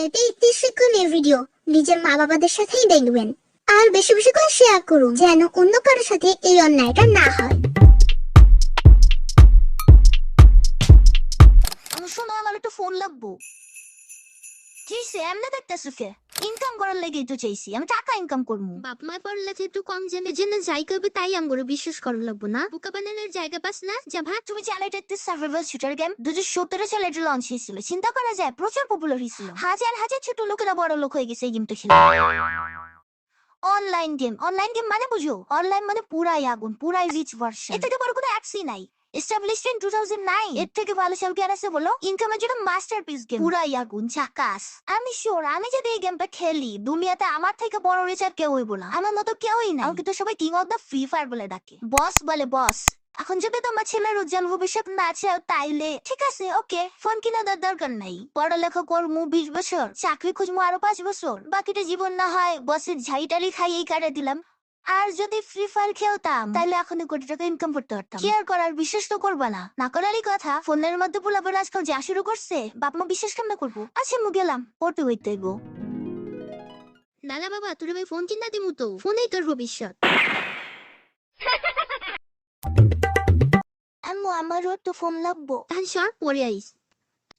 এতে একটি শিক্ষণীয় ভিডিও নিজের মা বাবাদের সাথেই দেখবেন, আর বেশি বেশি করে শেয়ার করুন যেন অন্য কারোর সাথে এই অন্যায়টা না হয়। শোনো, আমার একটু ফোন লাগবো। চাইছি এমনি দেখতেছো কে? ইনকাম করার লেগেই তো চাইছি, আমি টাকা ইনকাম করবো। বাপ মা পড়লে একটু কম জেনে জেনে যাই করবে তাই আমগরে বিশ্বাস করা লাগবো না। বোকা বানানোর জায়গা পাস না যা ভাত। তুমি জানো এটা একটি সার্ভাইভাল শুটার গেম। 2017 সালে এটা লঞ্চ হয়েছিল। চিন্তা করা যায় প্রচুর পপুলার হয়েছিল। হাজার হাজার ছোট লোকেরা বড় লোক হয়ে গেছে এই গেমটা খেলে। অনলাইন গেম মানে বুঝো, অনলাইন মানে পুরাই আগুন, পুরাই রিচ ভার্সন। এর থেকে বড় কোনো অ্যাক্সই নাই। Established in 2009। এর থেকে ভালো সব কি আর আছে বলো? ইনকামের জন্য মাস্টারপিস গেম, পুরাই আগুন, ঝাকাস। আমি শিওর আমি যদি এই গেমটা খেলি, দুনিয়াতে আমার থেকে বড় রিচ আর কেউ হইব না। আমার মতো কেউই নাই। আমাকে তো সবাই king of the free fire বলে ডাকে, বস বলে বস। এখন যদি তোমার ছেলের উজ্জ্বল ভবিষ্যৎ না চাও তাইলে ঠিক আছে, ওকে, ফোন কিনা দরকার নাই। পড়ালেখা করবো 20 বছর, চাকরি খুঁজবো আরো 5 বছর, বাকিটা জীবন না হয় বসের ঝাইটারি খাইয়েই কাটে দিলাম। আর যদি ফ্রি ফায়ার খেলতাম তাহলে এখন কোটি টাকা ইনকাম করতে পারতাম। কেয়ার করার বিশ্বাস তো করবা না, না করারই কথা। ফোনের মধ্যে পোলাপের আজকাল যা শুরু করছে, বাপ মা বিশ্বাস কেমন করবো? আচ্ছা মু গেলাম, পড়তে হইতে গো। দাদা বাবা তোর ভাই ফোন কিনা দিমু তো, ফোনেই তোর ভবিষ্যৎ। আম্মু আমারও তো ফোন লাগবো। তাহলে সর পরে আইস।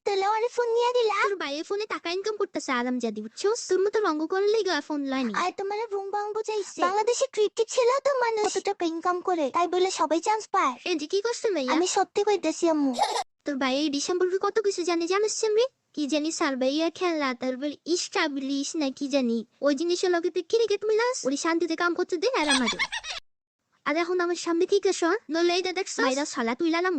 তাহলে আমার ফোন নিয়ে দিলা? তোর ভাইয়ের ফোনে টাকা ইনকাম করতেছে আরাম জাদি, বুঝছস? তোর মতো রঙ্গ করলেই গা ফোন লাইনি। আর তোমার ভুং ভাং বুঝাইছে বাংলাদেশে ক্রিকেট ছেলেও তো মানুষ কত টাকা ইনকাম করে, তাই বলে সবাই চান্স পায়? এই যে কি করছেন ভাইয়া? আমি সত্যি কইতেছি আম্মু। তোর ভাই এই ডিসেম্বরকে কত কিছু জানিস রে? কি জানি সার্ভাইয়া খেলা, তারপর ইস্টাবলিশ না কি জানি ওই জিনিসের লগে তুই ক্রিকেট মিলাস, ওই শান্তিতে কাম করতে দে আর আমাদের। আর এখন আমার সামনে কি কেশ নলে এটা দেখছ মাইরা সালা তুই লালাম।